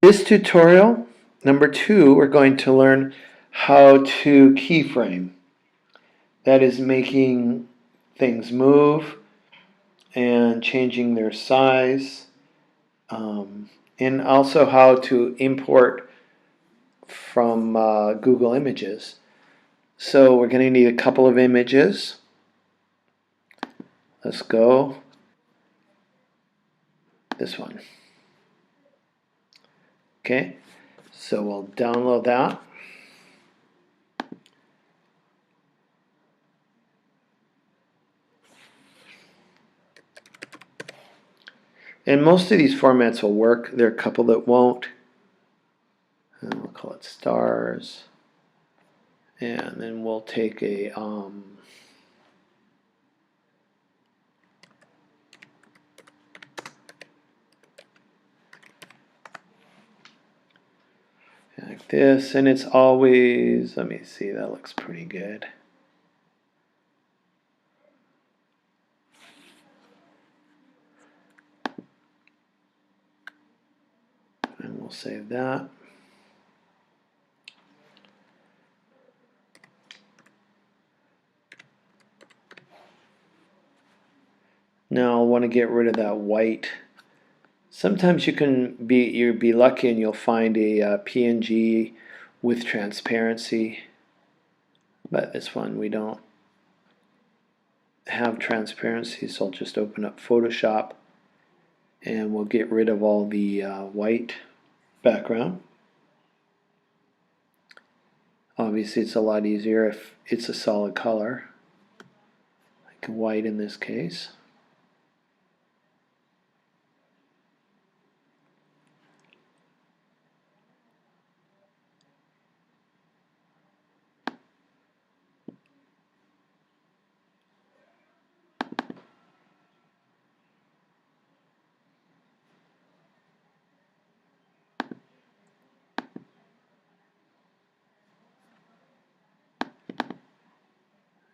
This tutorial, number 2, we're going to learn how to keyframe. That is making things move and changing their size, and also how to import from Google Images. So we're going to need a couple of images. Let's go. This one. Okay, so we'll download that. And most of these formats will work. There are a couple that won't. And we'll call it stars. And then we'll take a like this, and it's always, let me see, that looks pretty good. And we'll save that. Now I want to get rid of that white. Sometimes you'll be lucky and you'll find a PNG with transparency, but this one we don't have transparency, so I'll just open up Photoshop and we'll get rid of all the white background. Obviously it's a lot easier if it's a solid color, like white in this case.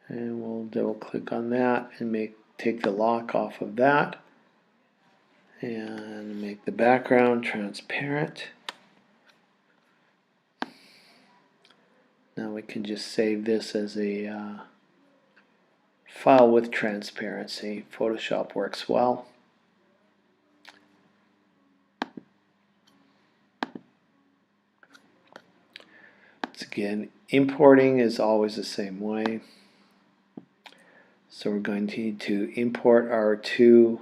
And we'll double click on that and take the lock off of that and make the background transparent. Now we can just save this as a file with transparency. Photoshop works well. Once again, importing is always the same way. So we're going to need to import our 2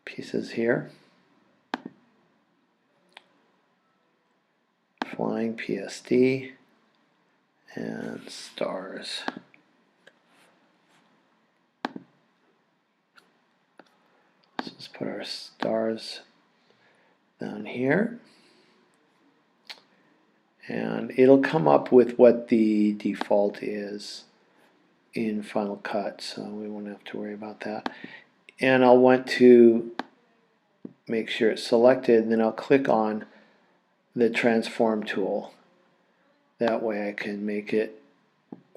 pieces here. Flying PSD and stars. So let's put our stars down here. And it'll come up with what the default is in Final Cut, so we won't have to worry about that. And I'll want to make sure it's selected, and then I'll click on the transform tool. That way I can make it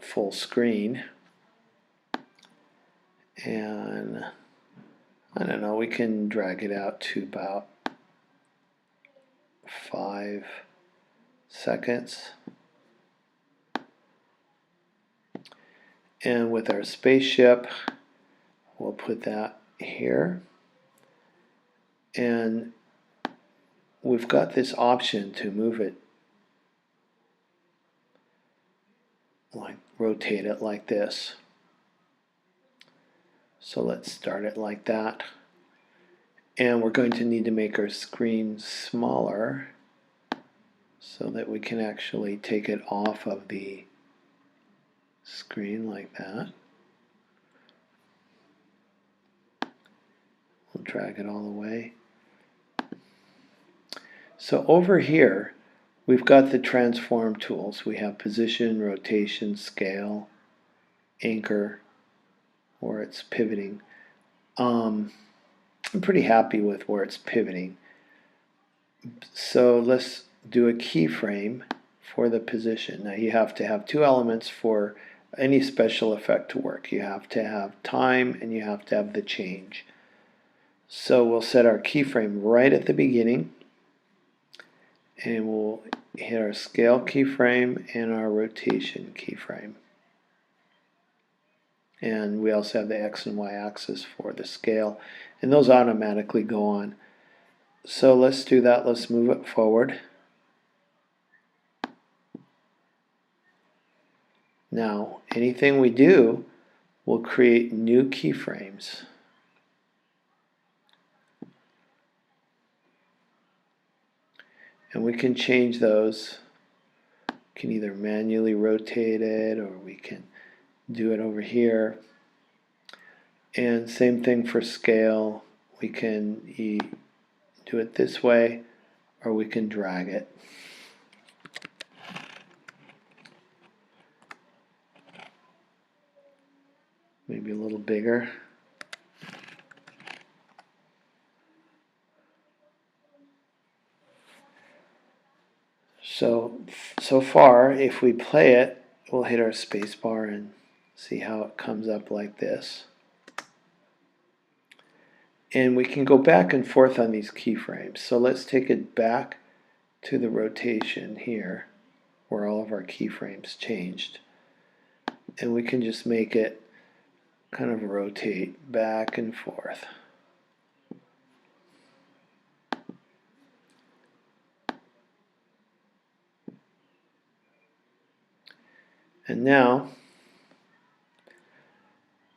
full screen. And I don't know, we can drag it out to about 5 seconds. And with our spaceship, we'll put that here. And we've got this option to move it, like rotate it like this. So let's start it like that. And we're going to need to make our screen smaller so that we can actually take it off of the screen like that. We'll drag it all the way. So over here we've got the transform tools. We have position, rotation, scale, anchor, or it's pivoting. I'm pretty happy with where it's pivoting. So let's do a keyframe for the position. Now you have to have 2 elements for any special effect to work. You have to have time and you have to have the change. So we'll set our keyframe right at the beginning, and we'll hit our scale keyframe and our rotation keyframe. And we also have the X and Y axis for the scale, and those automatically go on. So let's do that. Let's move it forward. Now, anything we do will create new keyframes. And we can change those. We can either manually rotate it, or we can do it over here. And same thing for scale. We can do it this way, or we can drag it. Maybe a little bigger. So far, if we play it, we'll hit our space bar and see how it comes up like this. And we can go back and forth on these keyframes. So let's take it back to the rotation here, where all of our keyframes changed. And we can just make it kind of rotate back and forth. And now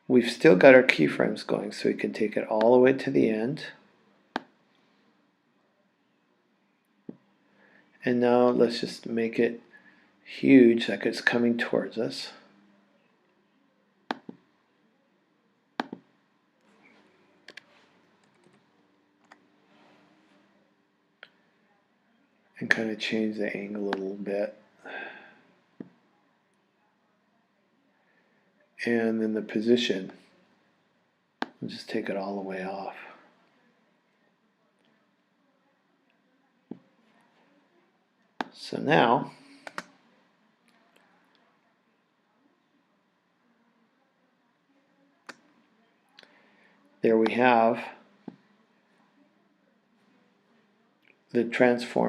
we've still got our keyframes going, so we can take it all the way to the end. And now let's just make it huge, like it's coming towards us. And kind of change the angle a little bit. And then the position, we'll just take it all the way off. So now, there we have the transform.